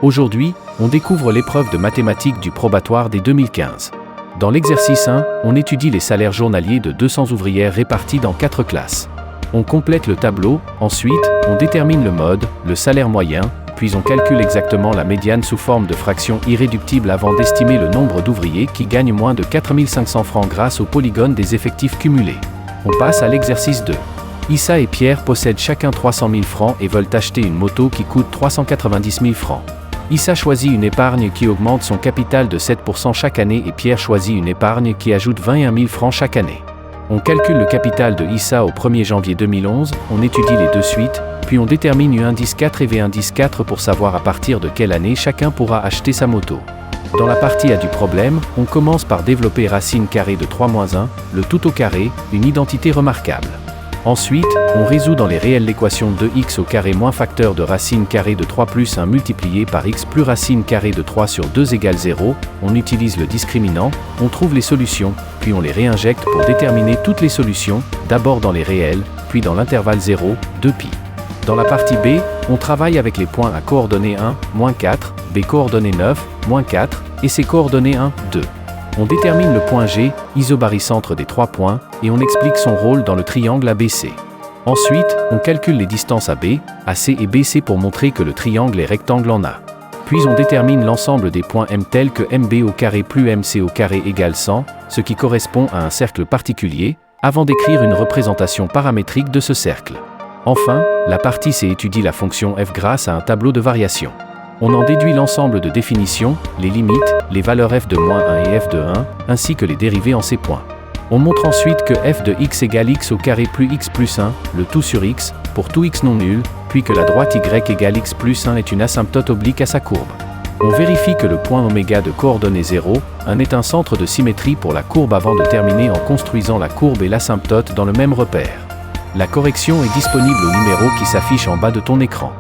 Aujourd'hui, on découvre l'épreuve de mathématiques du probatoire des 2015. Dans l'exercice 1, on étudie les salaires journaliers de 200 ouvrières répartis dans 4 classes. On complète le tableau, ensuite, on détermine le mode, le salaire moyen, puis on calcule exactement la médiane sous forme de fraction irréductible avant d'estimer le nombre d'ouvriers qui gagnent moins de 4 500 francs grâce au polygone des effectifs cumulés. On passe à l'exercice 2. Issa et Pierre possèdent chacun 300 000 francs et veulent acheter une moto qui coûte 390 000 francs. Issa choisit une épargne qui augmente son capital de 7% chaque année et Pierre choisit une épargne qui ajoute 21 000 francs chaque année. On calcule le capital de Issa au 1er janvier 2011, on étudie les deux suites, puis on détermine U indice 4 et V indice 4 pour savoir à partir de quelle année chacun pourra acheter sa moto. Dans la partie A du problème, on commence par développer racine carrée de 3 moins 1, le tout au carré, une identité remarquable. Ensuite, on résout dans les réels l'équation 2x au carré moins facteur de racine carrée de 3 plus 1 multiplié par x plus racine carrée de 3 sur 2 égale 0, on utilise le discriminant, on trouve les solutions, puis on les réinjecte pour déterminer toutes les solutions, d'abord dans les réels, puis dans l'intervalle 0, 2π. Dans la partie B, on travaille avec les points à coordonnées 1, moins 4, B coordonnées 9, moins 4, et C coordonnées 1, 2. On détermine le point G, isobarycentre des 3 points, et on explique son rôle dans le triangle ABC. Ensuite, on calcule les distances AB, AC et BC pour montrer que le triangle est rectangle en A. Puis on détermine l'ensemble des points M tels que MB au carré plus MC au carré égale 100, ce qui correspond à un cercle particulier, avant d'écrire une représentation paramétrique de ce cercle. Enfin, la partie C étudie la fonction f grâce à un tableau de variation. On en déduit l'ensemble de définitions, les limites, les valeurs f de -1 et f de 1, ainsi que les dérivées en ces points. On montre ensuite que f de x égale x au carré plus x plus 1, le tout sur x, pour tout x non nul, puis que la droite y égale x plus 1 est une asymptote oblique à sa courbe. On vérifie que le point oméga de coordonnées 0, 1 est un centre de symétrie pour la courbe avant de terminer en construisant la courbe et l'asymptote dans le même repère. La correction est disponible au numéro qui s'affiche en bas de ton écran.